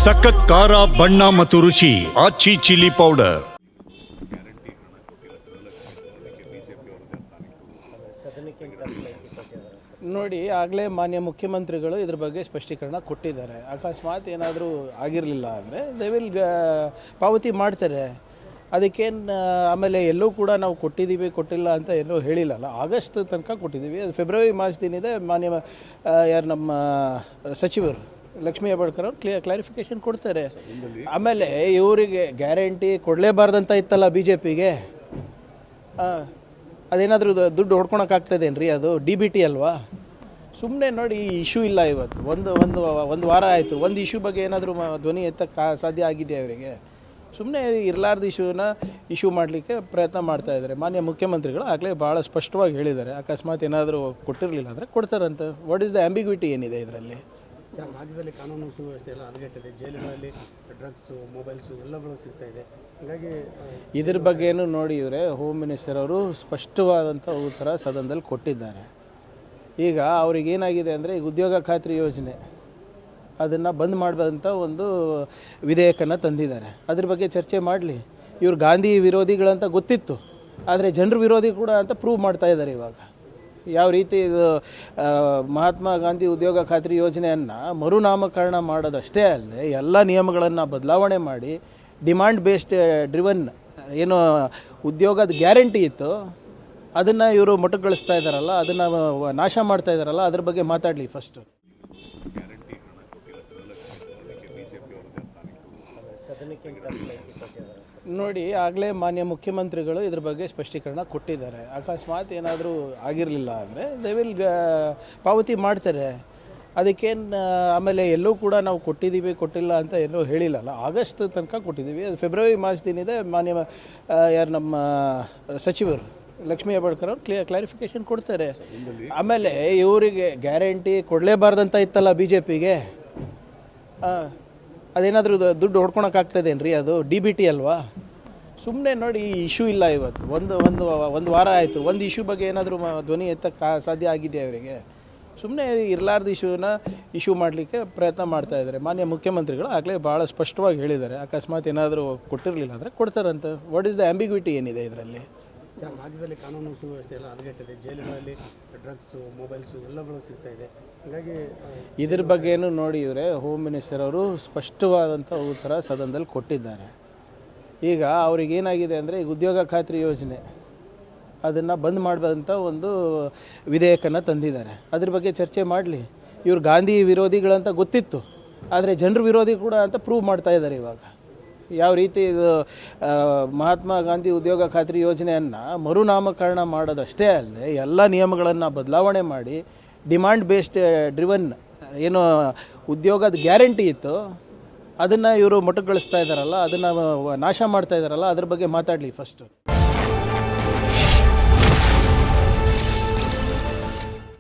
ಸಖತ್ ಖಾರ ಬಣ್ಣ ಮತ್ತು ರುಚಿ ಆಚಿ ಚಿಲ್ಲಿ ಪೌಡರ್. ನೋಡಿ, ಆಗಲೇ ಮಾನ್ಯ ಮುಖ್ಯಮಂತ್ರಿಗಳು ಇದ್ರ ಬಗ್ಗೆ ಸ್ಪಷ್ಟೀಕರಣ ಕೊಟ್ಟಿದ್ದಾರೆ. ಅಕಸ್ಮಾತ್ ಏನಾದರೂ ಆಗಿರಲಿಲ್ಲ ಅಂದರೆ ದೇ ವಿಲ್ ಪಾವತಿ ಮಾಡ್ತಾರೆ. ಅದಕ್ಕೇನು ಆಮೇಲೆ ಎಲ್ಲೂ ಕೂಡ ನಾವು ಕೊಟ್ಟಿಲ್ಲ ಅಂತ ಎಲ್ಲೂ ಹೇಳಿಲ್ಲಲ್ಲ. ಆಗಸ್ಟ್ ತನಕ ಕೊಟ್ಟಿದ್ದೀವಿ. ಅದು ಫೆಬ್ರವರಿ ಮಾರ್ಚ್ದಿನಿದೆ. ಮಾನ್ಯ ಯಾರು ನಮ್ಮ ಸಚಿವರು ಲಕ್ಷ್ಮೀ ಹೆಬ್ಬಾಳ್ಕರ್ ಅವರು ಕ್ಲಾರಿಫಿಕೇಷನ್ ಕೊಡ್ತಾರೆ. ಆಮೇಲೆ ಇವರಿಗೆ ಗ್ಯಾರಂಟಿ ಕೊಡಲೇಬಾರ್ದಂತ ಇತ್ತಲ್ಲ ಬಿ ಜೆ ಪಿಗೆ. ಅದೇನಾದರೂ ದುಡ್ಡು ಹೊಡ್ಕೊಳಕ್ಕಾಗ್ತದೇನ್ರಿ? ಅದು DBT ಅಲ್ವಾ? ಸುಮ್ಮನೆ ನೋಡಿ, ಈ ಇಶ್ಯೂ ಇಲ್ಲ. ಇವತ್ತು ಒಂದು ವಾರ ಆಯಿತು. ಒಂದು ಇಶ್ಯೂ ಬಗ್ಗೆ ಏನಾದರೂ ಧ್ವನಿ ಎತ್ತಕ್ಕೆ ಸಾಧ್ಯ ಆಗಿದೆಯಾ ಅವರಿಗೆ? ಸುಮ್ಮನೆ ಇರಲಾರ್ದು ಇಶ್ಯೂ ಮಾಡಲಿಕ್ಕೆ ಪ್ರಯತ್ನ ಮಾಡ್ತಾ ಇದ್ದಾರೆ. ಮಾನ್ಯ ಮುಖ್ಯಮಂತ್ರಿಗಳು ಆಗಲೇ ಭಾಳ ಸ್ಪಷ್ಟವಾಗಿ ಹೇಳಿದ್ದಾರೆ. ಅಕಸ್ಮಾತ್ ಏನಾದರೂ ಕೊಟ್ಟಿರಲಿಲ್ಲ ಅಂದರೆ ಕೊಡ್ತಾರಂತೆ. ವಾಟ್ ಈಸ್ ದ ಆಂಬಿಗ್ವಿಟಿ ಏನಿದೆ ಇದರಲ್ಲಿ? ರಾಜ್ಯದಲ್ಲಿ ಕಾನೂನು ಸುವ್ಯವಸ್ಥೆ ಎಲ್ಲ ಹದಗೆಟ್ಟಿದೆ. ಜೈಲುಗಳಲ್ಲಿ ಡ್ರಗ್ಸು, ಮೊಬೈಲ್ಸು ಎಲ್ಲಗಳು ಸಿಗ್ತಾ ಇದೆ. ಹಾಗಾಗಿ ಇದ್ರ ಬಗ್ಗೆನೂ ನೋಡಿ, ಇವರೇ ಹೋಮ್ ಮಿನಿಸ್ಟರ್ ಅವರು ಸ್ಪಷ್ಟವಾದಂಥ ಉತ್ತರ ಸದನದಲ್ಲಿ ಕೊಟ್ಟಿದ್ದಾರೆ. ಈಗ ಅವ್ರಿಗೇನಾಗಿದೆ ಅಂದರೆ, ಈಗ ಉದ್ಯೋಗ ಖಾತ್ರಿ ಯೋಜನೆ ಅದನ್ನು ಬಂದ್ ಮಾಡಬಾರ್ದಂಥ ಒಂದು ವಿಧೇಯಕನ ತಂದಿದ್ದಾರೆ. ಅದ್ರ ಬಗ್ಗೆ ಚರ್ಚೆ ಮಾಡಲಿ. ಇವ್ರು ಗಾಂಧಿ ವಿರೋಧಿಗಳಂತ ಗೊತ್ತಿತ್ತು, ಆದರೆ ಜನರ ವಿರೋಧಿ ಕೂಡ ಅಂತ ಪ್ರೂವ್ ಮಾಡ್ತಾ ಇದ್ದಾರೆ. ಇವಾಗ ಯಾವ ರೀತಿ ಇದು ಮಹಾತ್ಮ ಗಾಂಧಿ ಉದ್ಯೋಗ ಖಾತ್ರಿ ಯೋಜನೆಯನ್ನು ಮರುನಾಮಕರಣ ಮಾಡೋದಷ್ಟೇ ಅಲ್ಲದೆ ಎಲ್ಲ ನಿಯಮಗಳನ್ನು ಬದಲಾವಣೆ ಮಾಡಿ ಡಿಮಾಂಡ್ ಬೇಸ್ಡ್ ಡ್ರಿವನ್ ಏನು ಉದ್ಯೋಗದ ಗ್ಯಾರಂಟಿ ಇತ್ತು ಅದನ್ನು ಇವರು ಮೊಟಕುಗೊಳಿಸ್ತಾ ಇದ್ದಾರಲ್ಲ, ಅದನ್ನು ನಾಶ ಮಾಡ್ತಾ ಇದ್ದಾರಲ್ಲ. ಅದ್ರ ಬಗ್ಗೆ ಮಾತಾಡಲಿ ಫಸ್ಟು. ನೋಡಿ, ಆಗಲೇ ಮಾನ್ಯ ಮುಖ್ಯಮಂತ್ರಿಗಳು ಇದ್ರ ಬಗ್ಗೆ ಸ್ಪಷ್ಟೀಕರಣ ಕೊಟ್ಟಿದ್ದಾರೆ. ಅಕಸ್ಮಾತ್ ಏನಾದರೂ ಆಗಿರಲಿಲ್ಲ ಅಂದರೆ ದೇ ವಿಲ್ ಪಾವತಿ ಮಾಡ್ತಾರೆ. ಅದಕ್ಕೇನು ಆಮೇಲೆ ಎಲ್ಲೂ ಕೂಡ ನಾವು ಕೊಟ್ಟಿಲ್ಲ ಅಂತ ಎಲ್ಲೂ ಹೇಳಿಲ್ಲಲ್ಲ. ಆಗಸ್ಟ್ ತನಕ ಕೊಟ್ಟಿದ್ದೀವಿ. ಅದು ಫೆಬ್ರವರಿ ಮಾರ್ಚ್ದಿನಿದೆ. ಮಾನ್ಯ ಯಾರು ನಮ್ಮ ಸಚಿವರು ಲಕ್ಷ್ಮೀ ಹೆಬ್ಬಾಳ್ಕರ್ ಅವರು ಕ್ಲಾರಿಫಿಕೇಷನ್ ಕೊಡ್ತಾರೆ. ಆಮೇಲೆ ಇವರಿಗೆ ಗ್ಯಾರಂಟಿ ಕೊಡಲೇಬಾರ್ದಂತ ಇತ್ತಲ್ಲ ಬಿ ಜೆ ಪಿಗೆ. ಅದೇನಾದರೂ ದುಡ್ಡು ಹೊಡ್ಕೊಳಕ್ಕಾಗ್ತದೇನ್ರಿ? ಅದು DBT ಅಲ್ವಾ? ಸುಮ್ಮನೆ ನೋಡಿ, ಈ ಇಶ್ಯೂ ಇಲ್ಲ. ಇವತ್ತು ಒಂದು ವಾರ ಆಯಿತು. ಒಂದು ಇಶ್ಯೂ ಬಗ್ಗೆ ಏನಾದರೂ ಧ್ವನಿ ಎತ್ತಕ್ಕೆ ಸಾಧ್ಯ ಆಗಿದೆಯಾ ಅವರಿಗೆ? ಸುಮ್ಮನೆ ಇರಲಾರ್ದು ಇಶ್ಯೂ ಮಾಡಲಿಕ್ಕೆ ಪ್ರಯತ್ನ ಮಾಡ್ತಾ ಇದ್ದಾರೆ. ಮಾನ್ಯ ಮುಖ್ಯಮಂತ್ರಿಗಳು ಆಗಲೇ ಭಾಳ ಸ್ಪಷ್ಟವಾಗಿ ಹೇಳಿದ್ದಾರೆ. ಅಕಸ್ಮಾತ್ ಏನಾದರೂ ಕೊಟ್ಟಿರಲಿಲ್ಲ ಅಂದರೆ ಕೊಡ್ತಾರಂತೆ. ವಾಟ್ ಈಸ್ ದ ಆಂಬಿಗ್ವಿಟಿ ಏನಿದೆ ಇದರಲ್ಲಿ? ರಾಜ್ಯದಲ್ಲಿ ಕಾನೂನು ಸುವ್ಯವಸ್ಥೆ ಎಲ್ಲ ಹದಗೆಟ್ಟಿದೆ. ಜೈಲುಗಳಲ್ಲಿ ಡ್ರಗ್ಸು, ಮೊಬೈಲ್ಸು ಎಲ್ಲಗಳು ಸಿಗ್ತಾ ಇದೆ. ಹಾಗಾಗಿ ಇದ್ರ ಬಗ್ಗೆನೂ ನೋಡಿ, ಇವರೇ ಹೋಮ್ ಮಿನಿಸ್ಟರ್ ಅವರು ಸ್ಪಷ್ಟವಾದಂಥ ಉತ್ತರ ಸದನದಲ್ಲಿ ಕೊಟ್ಟಿದ್ದಾರೆ. ಈಗ ಅವ್ರಿಗೇನಾಗಿದೆ ಅಂದರೆ, ಈಗ ಉದ್ಯೋಗ ಖಾತ್ರಿ ಯೋಜನೆ ಅದನ್ನು ಬಂದ್ ಮಾಡಬಾರ್ದಂಥ ಒಂದು ವಿಧೇಯಕನ ತಂದಿದ್ದಾರೆ. ಅದ್ರ ಬಗ್ಗೆ ಚರ್ಚೆ ಮಾಡಲಿ. ಇವ್ರು ಗಾಂಧಿ ವಿರೋಧಿಗಳಂತ ಗೊತ್ತಿತ್ತು, ಆದರೆ ಜನರ ವಿರೋಧಿ ಕೂಡ ಅಂತ ಪ್ರೂವ್ ಮಾಡ್ತಾ ಇದ್ದಾರೆ. ಇವಾಗ ಯಾವ ರೀತಿ ಇದು ಮಹಾತ್ಮ ಗಾಂಧಿ ಉದ್ಯೋಗ ಖಾತ್ರಿ ಯೋಜನೆಯನ್ನು ಮರುನಾಮಕರಣ ಮಾಡೋದಷ್ಟೇ ಅಲ್ಲದೆ ಎಲ್ಲ ನಿಯಮಗಳನ್ನು ಬದಲಾವಣೆ ಮಾಡಿ ಡಿಮಾಂಡ್ ಬೇಸ್ಡ್ ಡ್ರಿವನ್ ಏನು ಉದ್ಯೋಗದ ಗ್ಯಾರಂಟಿ ಇತ್ತು ಅದನ್ನು ಇವರು ಮೊಟಕುಗೊಳಿಸ್ತಾ ಇದ್ದಾರಲ್ಲ, ಅದನ್ನು ನಾಶ ಮಾಡ್ತಾ ಇದ್ದಾರಲ್ಲ. ಅದ್ರ ಬಗ್ಗೆ ಮಾತಾಡಲಿ ಫಸ್ಟು.